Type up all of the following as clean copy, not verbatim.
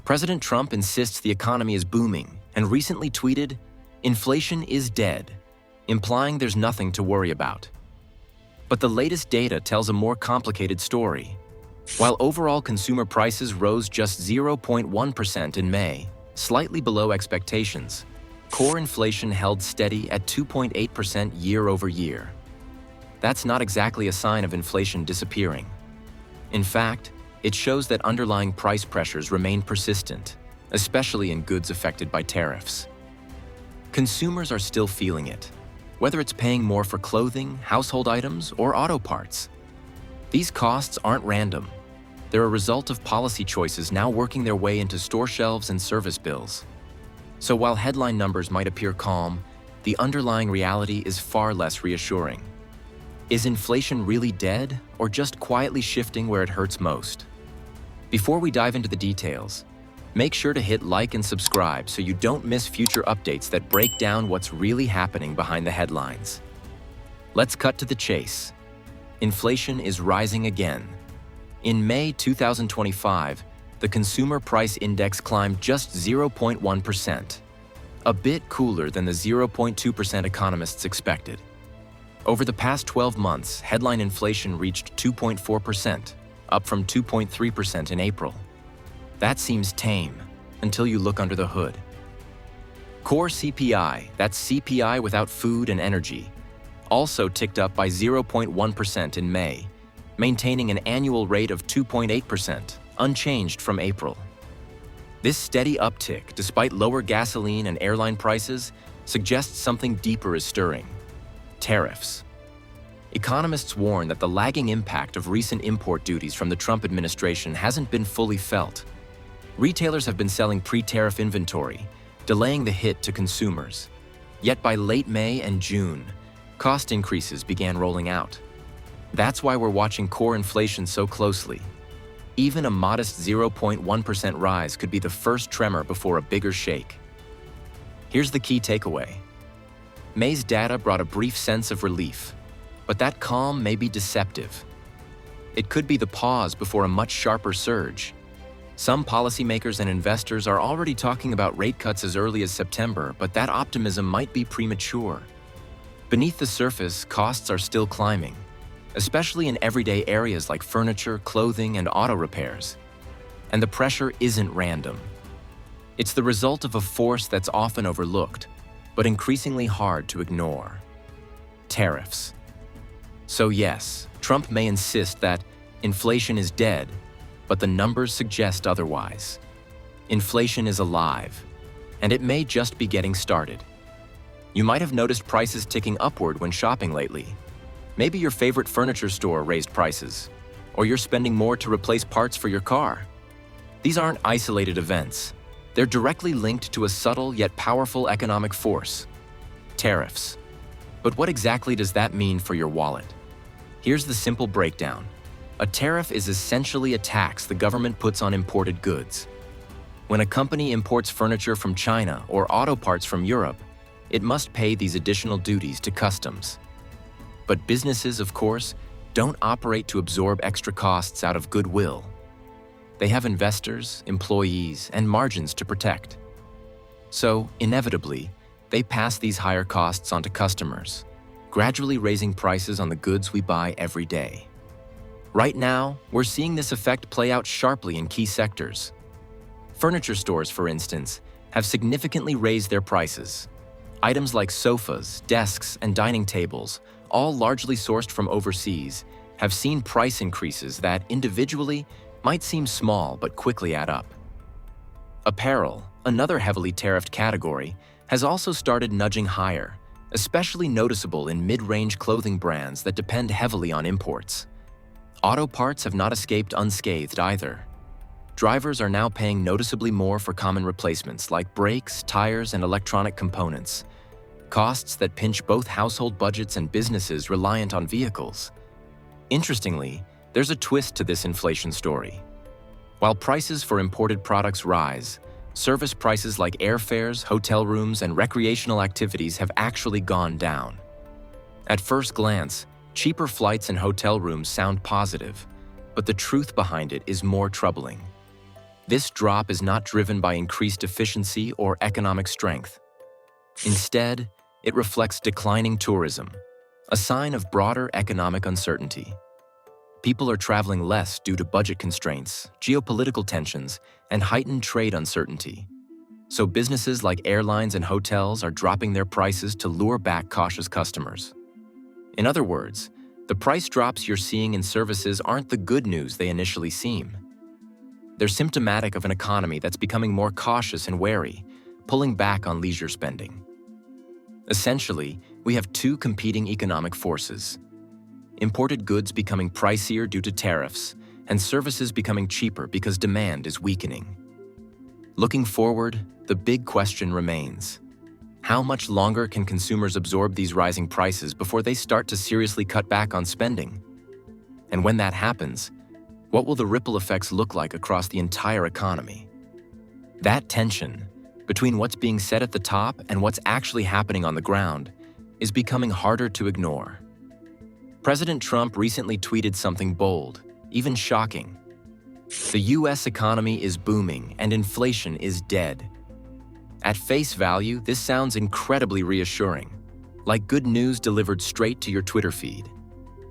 President Trump insists the economy is booming and recently tweeted, "Inflation is dead," implying there's nothing to worry about. But the latest data tells a more complicated story. While overall consumer prices rose just 0.1% in May, slightly below expectations, core inflation held steady at 2.8% year over year. That's not exactly a sign of inflation disappearing. In fact, it shows that underlying price pressures remain persistent, especially in goods affected by tariffs. Consumers are still feeling it, whether it's paying more for clothing, household items, or auto parts. These costs aren't random. They're a result of policy choices now working their way into store shelves and service bills. So while headline numbers might appear calm, the underlying reality is far less reassuring. Is inflation really dead, or just quietly shifting where it hurts most? Before we dive into the details, make sure to hit like and subscribe so you don't miss future updates that break down what's really happening behind the headlines. Let's cut to the chase. Inflation is rising again. In May 2025, the Consumer Price Index climbed just 0.1%, a bit cooler than the 0.2% economists expected. Over the past 12 months, headline inflation reached 2.4%, up from 2.3% in April. That seems tame until you look under the hood. Core CPI, that's CPI without food and energy, also ticked up by 0.1% in May, maintaining an annual rate of 2.8%, unchanged from April. This steady uptick, despite lower gasoline and airline prices, suggests something deeper is stirring: tariffs. Economists warn that the lagging impact of recent import duties from the Trump administration hasn't been fully felt. Retailers have been selling pre-tariff inventory, delaying the hit to consumers. Yet by late May and June, cost increases began rolling out. That's why we're watching core inflation so closely. Even a modest 0.1% rise could be the first tremor before a bigger shake. Here's the key takeaway. May's data brought a brief sense of relief, but that calm may be deceptive. It could be the pause before a much sharper surge. Some policymakers and investors are already talking about rate cuts as early as September, but that optimism might be premature. Beneath the surface, costs are still climbing, especially in everyday areas like furniture, clothing, and auto repairs. And the pressure isn't random. It's the result of a force that's often overlooked, but increasingly hard to ignore: tariffs. So yes, Trump may insist that inflation is dead, but the numbers suggest otherwise. Inflation is alive, and it may just be getting started. You might have noticed prices ticking upward when shopping lately. Maybe your favorite furniture store raised prices, or you're spending more to replace parts for your car. These aren't isolated events. They're directly linked to a subtle yet powerful economic force: tariffs. But what exactly does that mean for your wallet? Here's the simple breakdown. A tariff is essentially a tax the government puts on imported goods. When a company imports furniture from China or auto parts from Europe, it must pay these additional duties to customs. But businesses, of course, don't operate to absorb extra costs out of goodwill. They have investors, employees, and margins to protect. So, inevitably, they pass these higher costs on to customers, gradually raising prices on the goods we buy every day. Right now, we're seeing this effect play out sharply in key sectors. Furniture stores, for instance, have significantly raised their prices. Items like sofas, desks, and dining tables, all largely sourced from overseas, have seen price increases that, individually, might seem small but quickly add up. Apparel, another heavily tariffed category, has also started nudging higher, especially noticeable in mid-range clothing brands that depend heavily on imports. Auto parts have not escaped unscathed either. Drivers are now paying noticeably more for common replacements like brakes, tires, and electronic components, costs that pinch both household budgets and businesses reliant on vehicles. Interestingly, there's a twist to this inflation story. While prices for imported products rise, service prices like airfares, hotel rooms, and recreational activities have actually gone down. At first glance, cheaper flights and hotel rooms sound positive, but the truth behind it is more troubling. This drop is not driven by increased efficiency or economic strength. Instead, it reflects declining tourism, a sign of broader economic uncertainty. People are traveling less due to budget constraints, geopolitical tensions, and heightened trade uncertainty. So businesses like airlines and hotels are dropping their prices to lure back cautious customers. In other words, the price drops you're seeing in services aren't the good news they initially seem. They're symptomatic of an economy that's becoming more cautious and wary, pulling back on leisure spending. Essentially, we have two competing economic forces: imported goods becoming pricier due to tariffs, and services becoming cheaper because demand is weakening. Looking forward, the big question remains: how much longer can consumers absorb these rising prices before they start to seriously cut back on spending? And when that happens, what will the ripple effects look like across the entire economy? That tension between what's being said at the top and what's actually happening on the ground is becoming harder to ignore. President Trump recently tweeted something bold, even shocking. The US economy is booming and inflation is dead. At face value, this sounds incredibly reassuring, like good news delivered straight to your Twitter feed.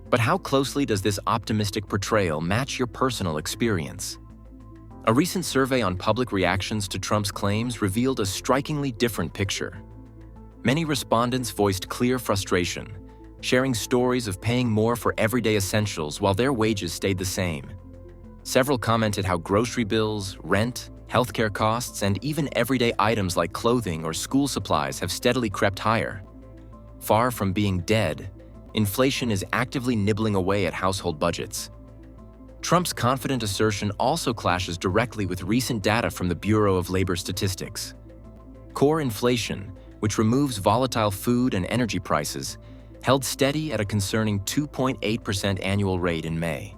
But how closely does this optimistic portrayal match your personal experience? A recent survey on public reactions to Trump's claims revealed a strikingly different picture. Many respondents voiced clear frustration, sharing stories of paying more for everyday essentials while their wages stayed the same. Several commented how grocery bills, rent, healthcare costs, and even everyday items like clothing or school supplies have steadily crept higher. Far from being dead, inflation is actively nibbling away at household budgets. Trump's confident assertion also clashes directly with recent data from the Bureau of Labor Statistics. Core inflation, which removes volatile food and energy prices, held steady at a concerning 2.8% annual rate in May.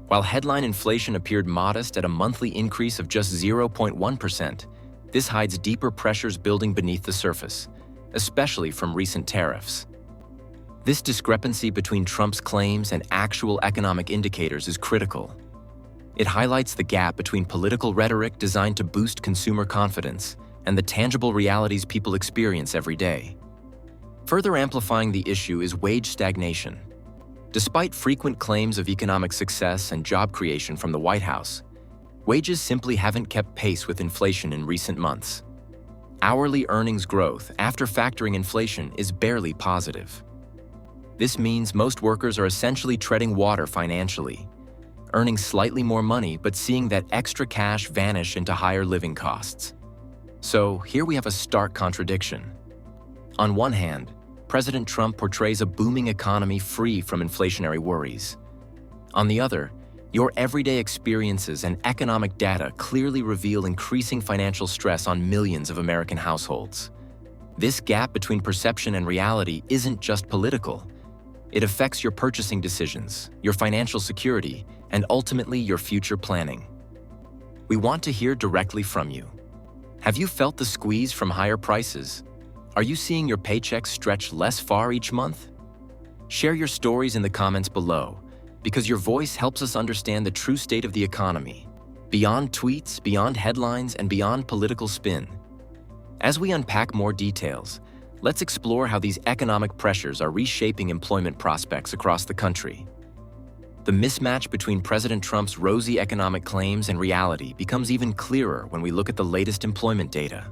While headline inflation appeared modest at a monthly increase of just 0.1%, this hides deeper pressures building beneath the surface, especially from recent tariffs. This discrepancy between Trump's claims and actual economic indicators is critical. It highlights the gap between political rhetoric designed to boost consumer confidence and the tangible realities people experience every day. Further amplifying the issue is wage stagnation. Despite frequent claims of economic success and job creation from the White House, wages simply haven't kept pace with inflation in recent months. Hourly earnings growth, after factoring inflation, is barely positive. This means most workers are essentially treading water financially, earning slightly more money but seeing that extra cash vanish into higher living costs. So here we have a stark contradiction. On one hand, President Trump portrays a booming economy free from inflationary worries. On the other, your everyday experiences and economic data clearly reveal increasing financial stress on millions of American households. This gap between perception and reality isn't just political. It affects your purchasing decisions, your financial security, and ultimately your future planning. We want to hear directly from you. Have you felt the squeeze from higher prices? Are you seeing your paychecks stretch less far each month? Share your stories in the comments below, because your voice helps us understand the true state of the economy, beyond tweets, beyond headlines, and beyond political spin. As we unpack more details, let's explore how these economic pressures are reshaping employment prospects across the country. The mismatch between President Trump's rosy economic claims and reality becomes even clearer when we look at the latest employment data.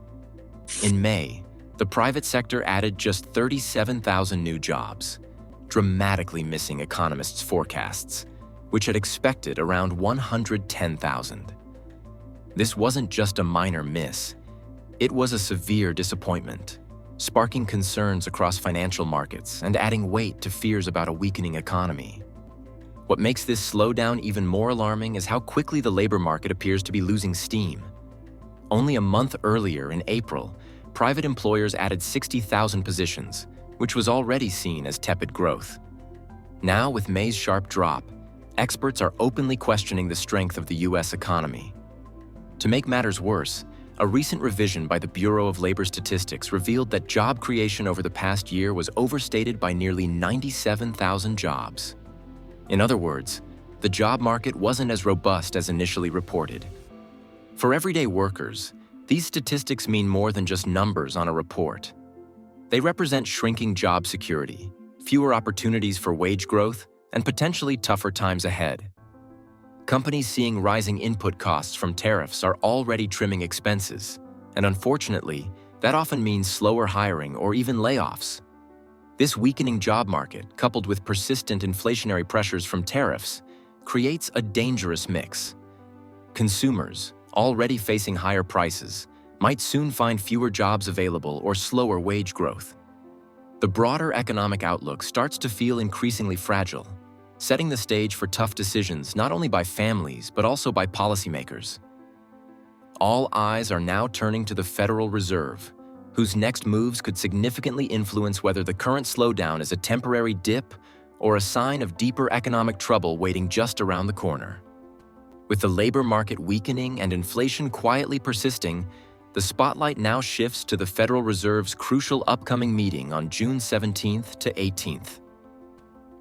In May, the private sector added just 37,000 new jobs, dramatically missing economists' forecasts, which had expected around 110,000. This wasn't just a minor miss. It was a severe disappointment, sparking concerns across financial markets and adding weight to fears about a weakening economy. What makes this slowdown even more alarming is how quickly the labor market appears to be losing steam. Only a month earlier, in April, private employers added 60,000 positions, which was already seen as tepid growth. Now, with May's sharp drop, experts are openly questioning the strength of the US economy. To make matters worse, a recent revision by the Bureau of Labor Statistics revealed that job creation over the past year was overstated by nearly 97,000 jobs. In other words, the job market wasn't as robust as initially reported. For everyday workers, these statistics mean more than just numbers on a report. They represent shrinking job security, fewer opportunities for wage growth, and potentially tougher times ahead. Companies seeing rising input costs from tariffs are already trimming expenses, and unfortunately, that often means slower hiring or even layoffs. This weakening job market, coupled with persistent inflationary pressures from tariffs, creates a dangerous mix. Consumers, already facing higher prices, might soon find fewer jobs available or slower wage growth. The broader economic outlook starts to feel increasingly fragile, setting the stage for tough decisions not only by families but also by policymakers. All eyes are now turning to the Federal Reserve, whose next moves could significantly influence whether the current slowdown is a temporary dip or a sign of deeper economic trouble waiting just around the corner. With the labor market weakening and inflation quietly persisting, the spotlight now shifts to the Federal Reserve's crucial upcoming meeting on June 17th to 18th.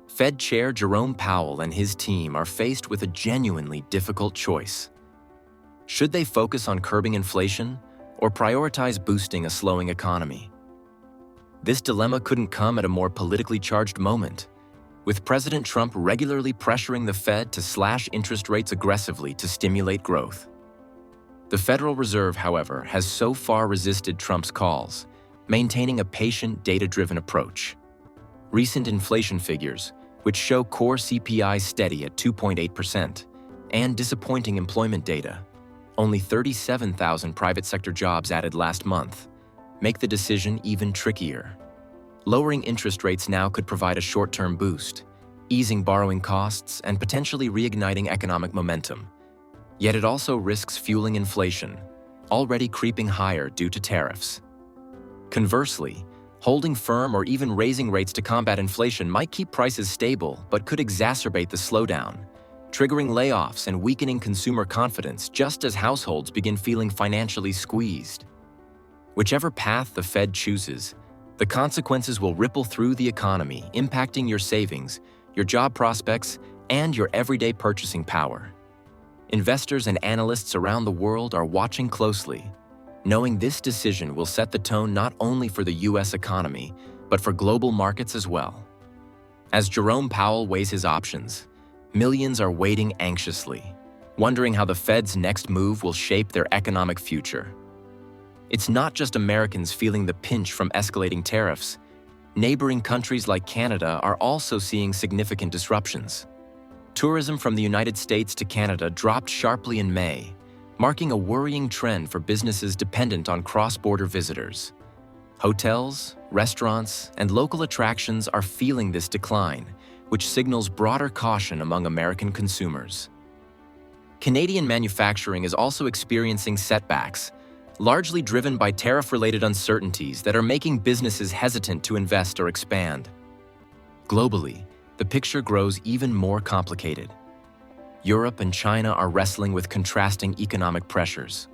Fed Chair Jerome Powell and his team are faced with a genuinely difficult choice. Should they focus on curbing inflation or prioritize boosting a slowing economy? This dilemma couldn't come at a more politically charged moment, with President Trump regularly pressuring the Fed to slash interest rates aggressively to stimulate growth. The Federal Reserve, however, has so far resisted Trump's calls, maintaining a patient, data-driven approach. Recent inflation figures, which show core CPI steady at 2.8%, and disappointing employment data, only 37,000 private sector jobs added last month, make the decision even trickier. Lowering interest rates now could provide a short-term boost, easing borrowing costs and potentially reigniting economic momentum. Yet it also risks fueling inflation, already creeping higher due to tariffs. Conversely, holding firm or even raising rates to combat inflation might keep prices stable but could exacerbate the slowdown, triggering layoffs and weakening consumer confidence just as households begin feeling financially squeezed. Whichever path the Fed chooses, the consequences will ripple through the economy, impacting your savings, your job prospects, and your everyday purchasing power. Investors and analysts around the world are watching closely, knowing this decision will set the tone not only for the U.S. economy, but for global markets as well. As Jerome Powell weighs his options, millions are waiting anxiously, wondering how the Fed's next move will shape their economic future. It's not just Americans feeling the pinch from escalating tariffs. Neighboring countries like Canada are also seeing significant disruptions. Tourism from the United States to Canada dropped sharply in May, marking a worrying trend for businesses dependent on cross-border visitors. Hotels, restaurants, and local attractions are feeling this decline, which signals broader caution among American consumers. Canadian manufacturing is also experiencing setbacks, largely driven by tariff-related uncertainties that are making businesses hesitant to invest or expand. Globally, the picture grows even more complicated. Europe and China are wrestling with contrasting economic pressures.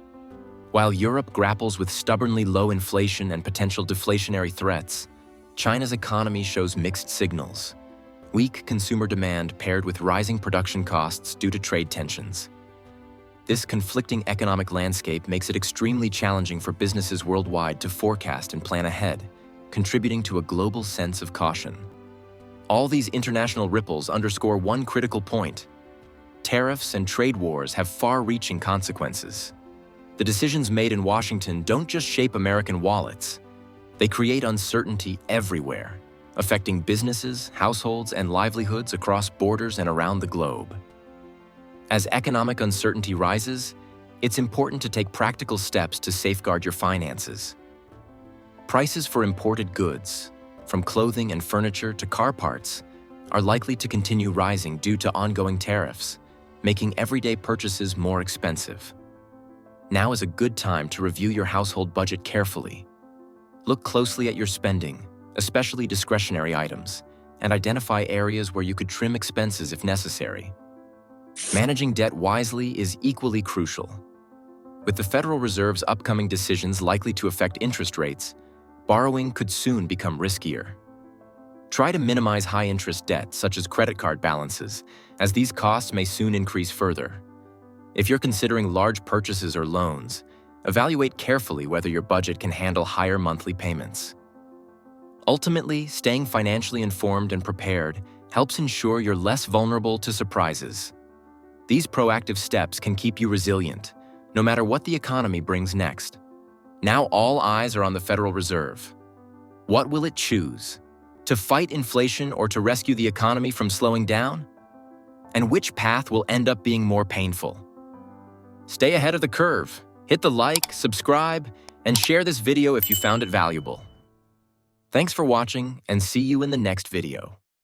While Europe grapples with stubbornly low inflation and potential deflationary threats, China's economy shows mixed signals. Weak consumer demand paired with rising production costs due to trade tensions. This conflicting economic landscape makes it extremely challenging for businesses worldwide to forecast and plan ahead, contributing to a global sense of caution. All these international ripples underscore one critical point: tariffs and trade wars have far-reaching consequences. The decisions made in Washington don't just shape American wallets, they create uncertainty everywhere, affecting businesses, households, and livelihoods across borders and around the globe. As economic uncertainty rises, it's important to take practical steps to safeguard your finances. Prices for imported goods, from clothing and furniture to car parts, are likely to continue rising due to ongoing tariffs, making everyday purchases more expensive. Now is a good time to review your household budget carefully. Look closely at your spending, especially discretionary items, and identify areas where you could trim expenses if necessary. Managing debt wisely is equally crucial. With the Federal Reserve's upcoming decisions likely to affect interest rates, borrowing could soon become riskier. Try to minimize high-interest debt, such as credit card balances, as these costs may soon increase further. If you're considering large purchases or loans, evaluate carefully whether your budget can handle higher monthly payments. Ultimately, staying financially informed and prepared helps ensure you're less vulnerable to surprises. These proactive steps can keep you resilient, no matter what the economy brings next. Now all eyes are on the Federal Reserve. What will it choose? To fight inflation or to rescue the economy from slowing down? And which path will end up being more painful? Stay ahead of the curve. Hit the like, subscribe, and share this video if you found it valuable. Thanks for watching, and see you in the next video.